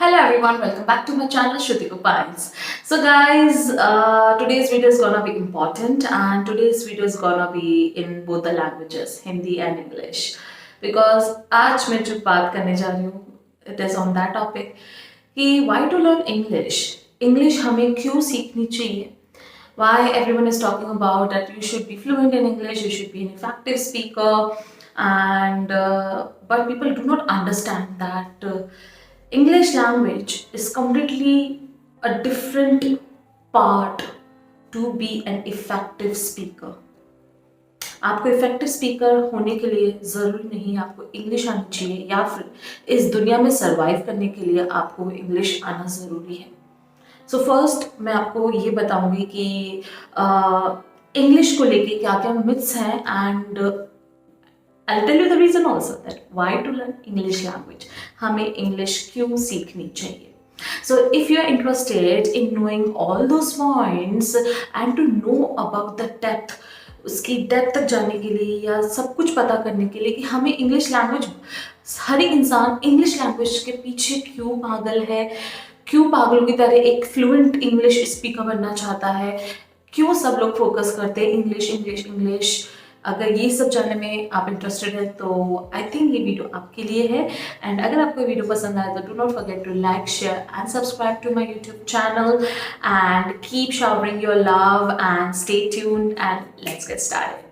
Hello everyone, welcome back to my channel Shruti Gopals. So guys, today's video is gonna be important and today's video is gonna be in both the languages, Hindi and English. Because आज मैं जो बात करने जा रही हूँ, it is on that topic कि why to learn English? English हमें क्यों सीखनी चाहिए? Why everyone is talking about that you should be fluent in English, you should be an effective speaker, and but people do not understand that. English language is completely a different part to be an effective speaker. आपको effective speaker होने के लिए ज़रूरी नहीं आपको English आनी चाहिए या फिर इस दुनिया में सरवाइव करने के लिए आपको इंग्लिश आना ज़रूरी है. सो फर्स्ट मैं आपको ये बताऊंगी कि इंग्लिश को लेके क्या क्या मिथ्स हैं and I'll tell you the reason also that why to learn English language. हमें English क्यों सीखनी चाहिए. So if you are interested in knowing all those points and to know about the depth, उसकी depth तक जाने के लिए या सब कुछ पता करने के लिए कि हमें इंग्लिश लैंग्वेज, हर एक इंसान इंग्लिश लैंग्वेज के पीछे क्यों पागल है, क्यों पागलों की तरह एक फ्लुएंट इंग्लिश स्पीकर बनना चाहता है, क्यों सब लोग फोकस करते हैं इंग्लिश इंग्लिश इंग्लिश. अगर ये सब जानने में आप इंटरेस्टेड है तो आई थिंक ये वीडियो आपके लिए है. एंड अगर आपको वीडियो पसंद आए तो do not forget to like share and subscribe to my YouTube channel and keep showering your love and stay tuned and let's get started.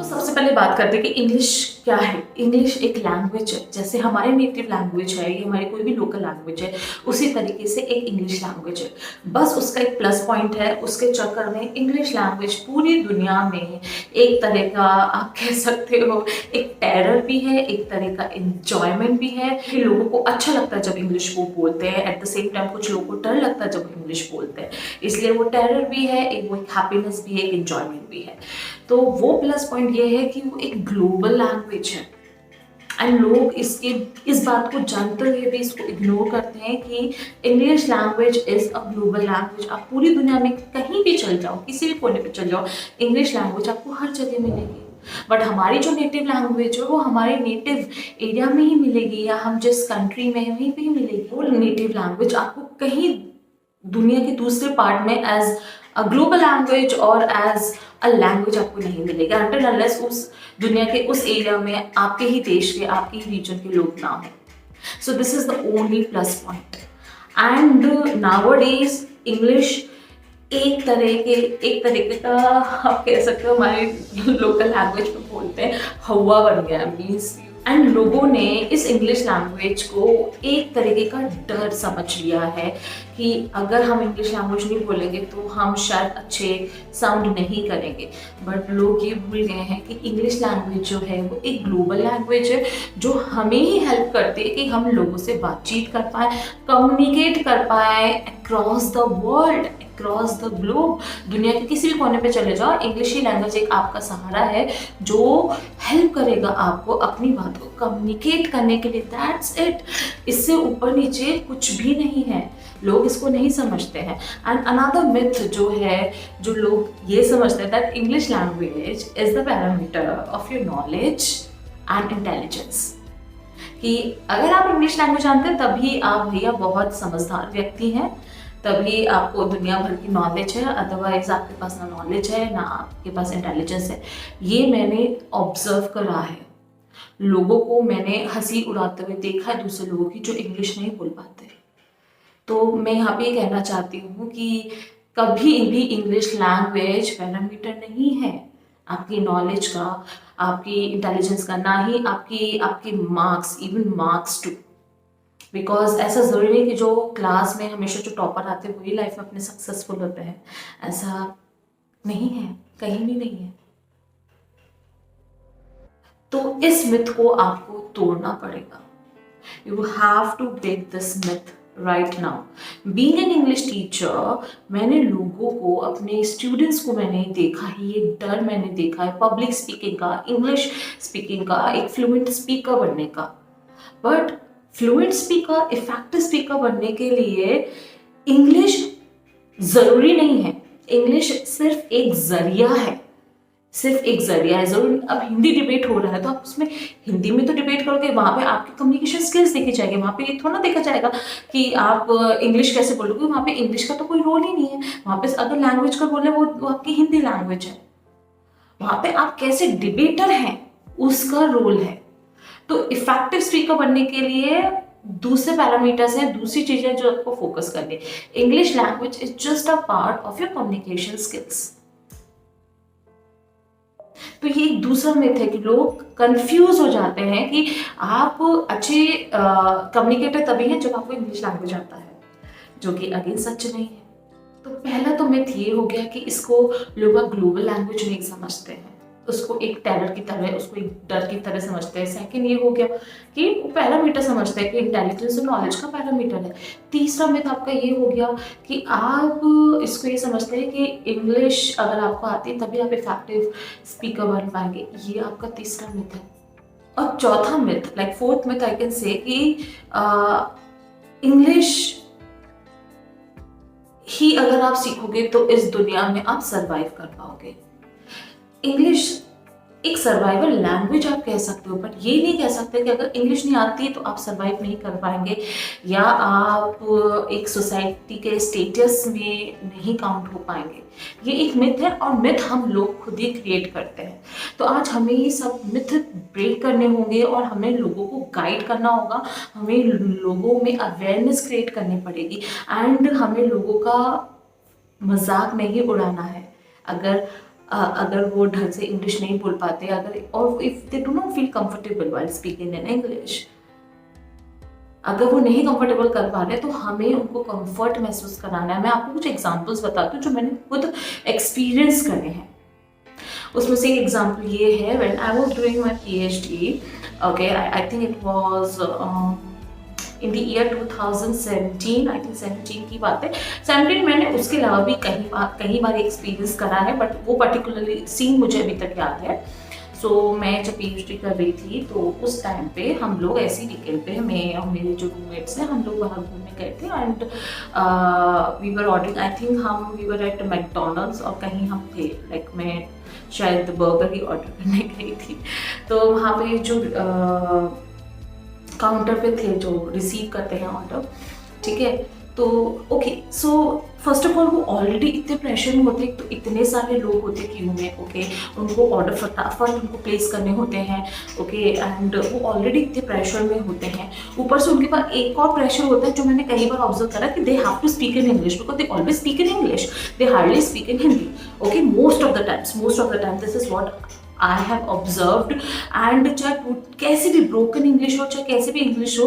सबसे पहले बात करते हैं कि इंग्लिश क्या है. इंग्लिश एक लैंग्वेज है, जैसे हमारे नेटिव लैंग्वेज है, ये हमारी कोई भी लोकल लैंग्वेज है, उसी तरीके से एक इंग्लिश लैंग्वेज है. बस उसका एक प्लस पॉइंट है, उसके चक्कर में इंग्लिश लैंग्वेज पूरी दुनिया में एक तरह का आप कह सकते हो एक टेरर भी है, एक तरह का इंजॉयमेंट भी है कि लोगों को अच्छा लगता है जब इंग्लिश वो बोलते हैं. एट द सेम टाइम कुछ लोगों को डर लगता है जब इंग्लिश बोलते हैं, इसलिए वो टेरर भी है, एक वो एक हैप्पीनेस भी है, एक इंजॉयमेंट भी है. तो वो प्लस पॉइंट ये है कि वो एक ग्लोबल लैंग्वेज है एंड लोग इस बात को जानते हुए भी इसको इग्नोर करते हैं कि English language is a global language. आप पूरी दुनिया में कहीं भी चल जाओ, किसी भी कोने पे चल जाओ, इंग्लिश लैंग्वेज आपको हर जगह मिलेगी. बट हमारी जो नेटिव लैंग्वेज है वो हमारे नेटिव एरिया में ही मिलेगी या हम जिस कंट्री में वहीं पे ही मिलेगी. वो नेटिव लैंग्वेज आपको कहीं दुनिया के दूसरे पार्ट में एज अ ग्लोबल लैंग्वेज और एज अ लैंग्वेज आपको नहीं मिलेगा अनटिल अनलेस उस दुनिया के उस एरिया में आपके ही देश के, आपके ही रीजन के लोग ना हो. सो this is the only plus point. And nowadays English एक तरीके का आप कह सकते हो हमारे लोकल लैंग्वेज में बोलते हैं हवा बन गया मीन्स. एंड लोगों ने इस इंग्लिश लैंग्वेज को एक तरीके का डर समझ लिया है कि अगर हम इंग्लिश लैंग्वेज नहीं बोलेंगे तो हम शायद अच्छे साउंड नहीं करेंगे. बट लोग ये भूल गए हैं कि इंग्लिश लैंग्वेज जो है वो एक ग्लोबल लैंग्वेज है जो हमें ही हेल्प करती है कि हम लोगों से बातचीत कर पाए, कम्युनिकेट कर पाए across the world, across the globe. दुनिया के किसी भी कोने पे चले जाओ, इंग्लिश ही लैंग्वेज एक आपका सहारा है जो हेल्प करेगा आपको अपनी बात को कम्युनिकेट करने के लिए. That's it. इससे ऊपर नीचे कुछ भी नहीं है. लोग इसको नहीं समझते हैं. एंड अनदर मिथ जो है, जो लोग ये समझते हैं that English language is the parameter of your knowledge and intelligence, कि अगर आप इंग्लिश लैंग्वेज जानते हैं तभी आप भैया बहुत समझदार व्यक्ति हैं, तभी आपको दुनिया भर की नॉलेज है, अदरवाइज आपके पास ना नॉलेज है ना आपके पास इंटेलिजेंस है. ये मैंने ऑब्जर्व करा है. लोगों को मैंने हंसी उड़ाते हुए देखा है दूसरे लोगों की जो इंग्लिश नहीं बोल पाते. तो मैं यहाँ पे ये कहना चाहती हूँ कि कभी भी इंग्लिश लैंग्वेज पैरामीटर नहीं है आपकी नॉलेज का, आपकी इंटेलिजेंस का, ना ही आपके marks, even marks too. Because ऐसा ज़रूरी नहीं कि जो क्लास में हमेशा जो टॉपर आते हैं वही लाइफ में अपने सक्सेसफुल होते हैं. ऐसा नहीं है, कहीं भी नहीं है. तो इस मिथ को आपको तोड़ना पड़ेगा. You have to break this myth right now. Being an English teacher, मैंने लोगों को, अपने स्टूडेंट्स को मैंने देखा है, ये डर मैंने देखा है पब्लिक स्पीकिंग का, इंग्लिश स्पीकिंग का, एक फ्लुएंट स्पीकर बनने का. But fluent speaker, effective speaker बनने के लिए इंग्लिश ज़रूरी नहीं है. इंग्लिश सिर्फ एक जरिया है. सिर्फ एक जरिया है। जरूर अब हिंदी डिबेट हो रहा है तो आप उसमें हिंदी में तो डिबेट करोगे, वहाँ पे आपकी कम्युनिकेशन स्किल्स देखी जाएगी, वहाँ पे ये थोड़ा ना देखा जाएगा कि आप इंग्लिश कैसे बोलोगे। वहाँ पे इंग्लिश का तो कोई रोल ही नहीं है। वहाँ पे अगर लैंग्वेज का रोल है वो आपकी हिंदी लैंग्वेज है। वहाँ पे आप कैसे डिबेटर हैं उसका रोल है। तो इफेक्टिव स्पीकर बनने के लिए दूसरे पैरामीटर्स हैं, दूसरी चीजें जो आपको फोकस करनी है। English language is just a part of your communication skills. तो ये एक दूसरा मिथ है कि लोग कंफ्यूज हो जाते हैं कि आप अच्छे कम्युनिकेटर तभी हैं जब आपको इंग्लिश लैंग्वेज आता है, जो कि अगेन सच नहीं है। तो पहला तो मिथ ये हो गया कि इसको लोग ग्लोबल लैंग्वेज नहीं समझते हैं, उसको एक टेरर की तरह, उसको एक डर की तरह समझते हैं। सेकंड ये हो गया कि वो पैरामीटर समझते हैं कि इंटेलिजेंस और नॉलेज का पैरामीटर है। तीसरा मिथ आपका ये हो गया कि आप इसको ये समझते हैं कि इंग्लिश अगर आपको आती है तभी आप इफेक्टिव स्पीकर बन पाएंगे। ये आपका तीसरा मिथ है। और चौथा myth, like fourth myth I can say, कि इंग्लिश ही अगर आप सीखोगे तो इस दुनिया में आप सरवाइव कर पाओगे। इंग्लिश एक सर्वाइवल लैंग्वेज आप कह सकते हो, बट ये नहीं कह सकते कि अगर इंग्लिश नहीं आती है तो आप सर्वाइव नहीं कर पाएंगे या आप एक सोसाइटी के स्टेटस में नहीं काउंट हो पाएंगे। ये एक मिथ है और मिथ हम लोग खुद ही क्रिएट करते हैं। तो आज हमें ये सब मिथ ब्रेक करने होंगे और हमें लोगों को गाइड करना होगा, हमें लोगों में अवेयरनेस क्रिएट करनी पड़ेगी एंड हमें लोगों का मजाक नहीं उड़ाना है। अगर वो ढंग से इंग्लिश नहीं बोल पाते, अगर और if they do not feel comfortable while speaking in English, अगर वो नहीं कंफर्टेबल कर पा रहे तो हमें उनको कंफर्ट महसूस कराना है। मैं आपको कुछ एग्जांपल्स बताती हूँ जो मैंने खुद एक्सपीरियंस करे हैं। उसमें से एक एग्जांपल ये है, when I was doing my PhD, okay, I think it was in the year 2017, I think 17 की बात है। 17 मैंने उसके अलावा भी कहीं बार एक्सपीरियंस करा है, बट वो पर्टिकुलरली सीन मुझे अभी तक याद है। सो मैं जब पीएचडी कर रही थी तो उस टाइम पे हम लोग ऐसी वीकेंड पे, मैं और मेरे जो रूममेट्स हैं, हम लोग बाहर घूमने गए थे and we were ordering, I think we were at McDonald's और कहीं हम थे, लाइक मैं शायद बर्गर ही ऑर्डर करने गई थी। तो वहाँ पे जो काउंटर पे थे जो रिसीव करते हैं ऑर्डर, ठीक है, तो okay, so first of all वो ऑलरेडी इतने प्रेशर में होते, तो इतने सारे लोग होते क्यू में, ओके, उनको ऑर्डर फटाफट उनको प्लेस करने होते हैं, ओके, एंड वो ऑलरेडी इतने प्रेशर में होते हैं। ऊपर से उनके पास एक और प्रेशर होता है जो मैंने कई बार ऑब्जर्व करा कि they have to speak in English because they always speak in English, they hardly speak in Hindi, okay, most of the time this is what I have observed. And चाहे कैसे भी ब्रोकन इंग्लिश हो, चाहे कैसे भी English हो,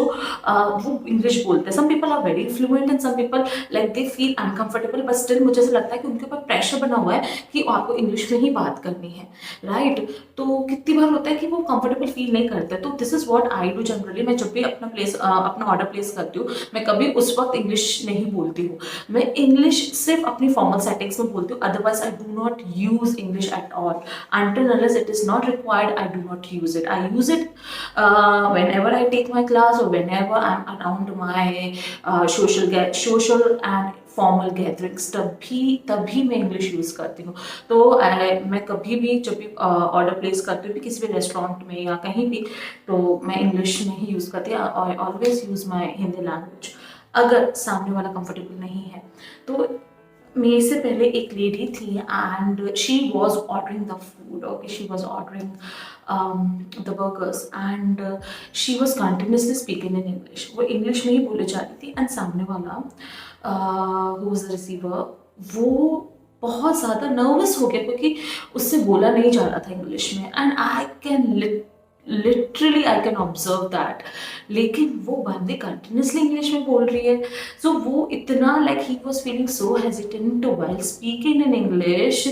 वो English बोलते हैं। Some people are very fluent and some people like they feel uncomfortable, but still मुझे ऐसा लगता है कि उनके ऊपर प्रेशर बना हुआ है कि आपको इंग्लिश में ही बात करनी है, राइट? तो कितनी बार होता है कि वो कंफर्टेबल फील नहीं करते। तो this is what I do generally. मैं जब भी अपना ऑर्डर प्लेस करती हूँ, मैं कभी उस वक्त इंग्लिश नहीं बोलती हूँ। मैं इंग्लिश सिर्फ अपनी फॉर्मल सेटिंग्स में बोलती हूँ, otherwise I do not use English at all until unless it is not required. I do not use it. I use it whenever I take my class or whenever I'm around my social and formal gatherings, तभी मैं English use करती हूँ। तो मैं कभी भी जब भी ऑर्डर प्लेस करती हूँ किसी भी रेस्टोरेंट में या कहीं भी, तो मैं इंग्लिश नहीं यूज़ करती, और always use my Hindi language अगर सामने वाला कंफर्टेबल नहीं है। तो मेरे से पहले एक लेडी थी and she was ordering the food, okay, she was ordering the burgers and she was continuously speaking in English. वो इंग्लिश में ही बोले जा रही थी एंड सामने वाला हु वाज द रिसीवर, वो बहुत ज़्यादा नर्वस हो गया क्योंकि उससे बोला नहीं जा रहा था इंग्लिश में, and I can literally I can observe that. लेकिन वो बंदी कंटिन्यूसली इंग्लिश में बोल रही है, सो वो इतना like he was feeling so hesitant while speaking in English.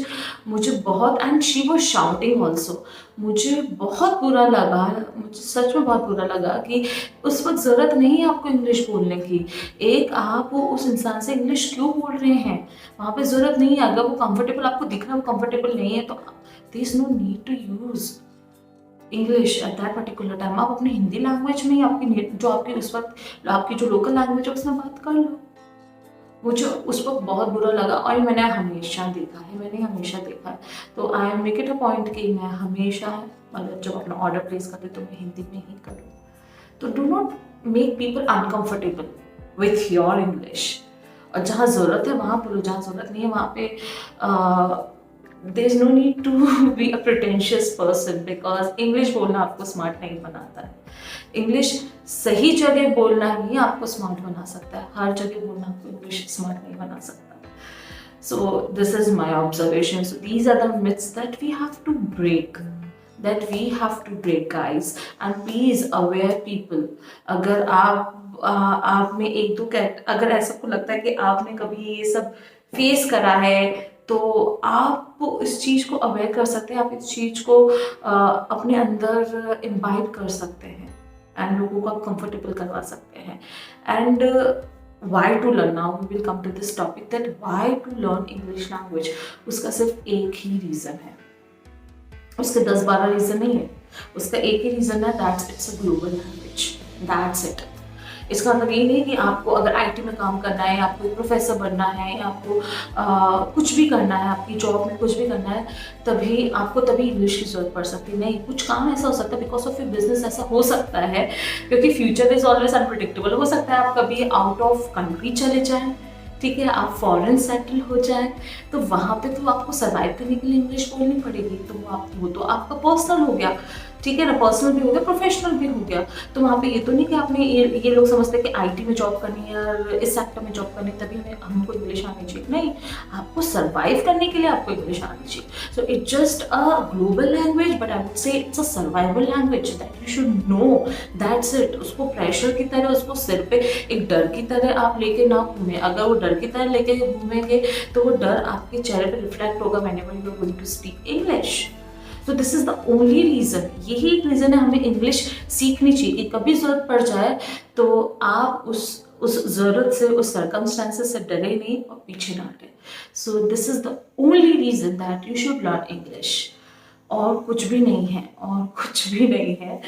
मुझे बहुत, and she was shouting also, मुझे बहुत बुरा लगा, मुझे सच में बहुत बुरा लगा कि उस वक्त ज़रूरत नहीं है आपको इंग्लिश बोलने की। एक आप उस इंसान से इंग्लिश क्यों बोल रहे हैं, वहाँ पे ज़रूरत नहीं है। अगर वो कंफर्टेबल आपको दिख रहा है, वो कंफर्टेबल नहीं है, तो there is no need to use English at that particular time. आप अपनी हिंदी लैंग्वेज में ही आपकी जो आपकी उस वक्त आपकी जो लोकल लैंग्वेज है उसमें बात कर लो। मुझे उस वक्त बहुत बुरा लगा और मैंने हमेशा देखा है। तो I make it a point कि मैं हमेशा मतलब जब अपना ऑर्डर प्लेस करती तो मैं हिंदी में ही करूँ। तो do not make people uncomfortable with your English. और जहाँ ज़रूरत है वहाँ बोलो, जहाँ ज़रूरत नहीं है वहाँ पे there is no need to be a pretentious person, because English बोलना आपको स्मार्ट नहीं बनाता है। इंग्लिश सही जगह बोलना ही आपको स्मार्ट बना सकता है, हर जगह बोलना आपको इंग्लिश स्मार्ट नहीं बना सकता। So this is my observation. So these are the myths that we have to break. Guys, and please aware people. अगर आप में एक दो अगर ऐसा को लगता है कि आपने कभी ये सब फेस करा है तो आप इस चीज को अवेयर कर सकते हैं, आप इस चीज को अपने अंदर इम्बाइब कर सकते हैं एंड लोगों को आप कंफर्टेबल करवा सकते हैं। And why to learn, now we will come to this topic that why to learn English language। उसका सिर्फ एक ही रीज़न है, उसके 10-12 रीज़न नहीं है, उसका एक ही रीज़न है, that's it's a global language, that's it. इसका मतलब ये नहीं कि आपको अगर आईटी में काम करना है, आपको प्रोफेसर बनना है, या आपको कुछ भी करना है, आपकी जॉब में कुछ भी करना है, तभी इंग्लिश की जरूरत पड़ सकती है। नहीं, कुछ काम ऐसा हो सकता है बिकॉज ऑफ योर बिजनेस ऐसा हो सकता है, क्योंकि फ्यूचर इज ऑलवेज अनप्रिडिक्टेबल। हो सकता है आप कभी आउट ऑफ कंट्री चले जाएं, ठीक है, आप फॉरेन सेटल हो जाए, तो वहाँ पे तो आपको सर्वाइव करने के लिए इंग्लिश बोलनी पड़ेगी। तो वो तो आपका पर्सनल हो गया, ठीक है ना, पर्सनल भी हो गया, प्रोफेशनल भी हो गया। तो वहाँ पे ये तो नहीं कि आपने ये लोग समझते हैं कि आईटी में जॉब करनी है और इस सेक्टर में जॉब करनी है तभी हमको इंग्लिश आनी चाहिए। नहीं, आपको सर्वाइव करने के लिए आपको इंग्लिश आनी चाहिए। So it's just a global language, but I would say it's a survival language that you should know, that's it. उसको प्रेशर की तरह, उसको सिर पे एक डर की तरह आप लेके ना घूमें। अगर वो डर की तरह लेके घूमेंगे तो वो डर आपके चेहरे पे रिफ्लेक्ट होगा whenever you are going to speak English. तो this is the only reason, यही एक रीजन है हमें इंग्लिश सीखनी चाहिए कि कभी जरूरत पड़ जाए तो आप उस जरूरत से, उस सर्कमस्टेंसेस से डरे नहीं और पीछे ना हटे। So this is the only reason that you should learn English, और कुछ भी नहीं है, और कुछ भी नहीं है।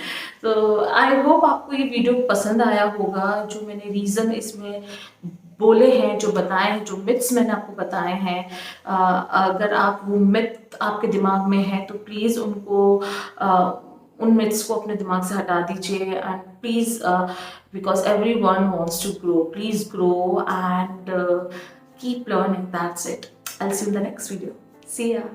तो आई होप आपको ये वीडियो पसंद आया होगा। जो मैंने रीज़न इसमें बोले हैं, जो बताए हैं, जो मिथ्स मैंने आपको बताए हैं, अगर आप वो मिथ आपके दिमाग में है तो प्लीज़ उनको उन मिथ्स को अपने दिमाग से हटा दीजिए। And please because everyone wants to grow, please grow and keep learning, that's it। I'll see you in the next video, see ya।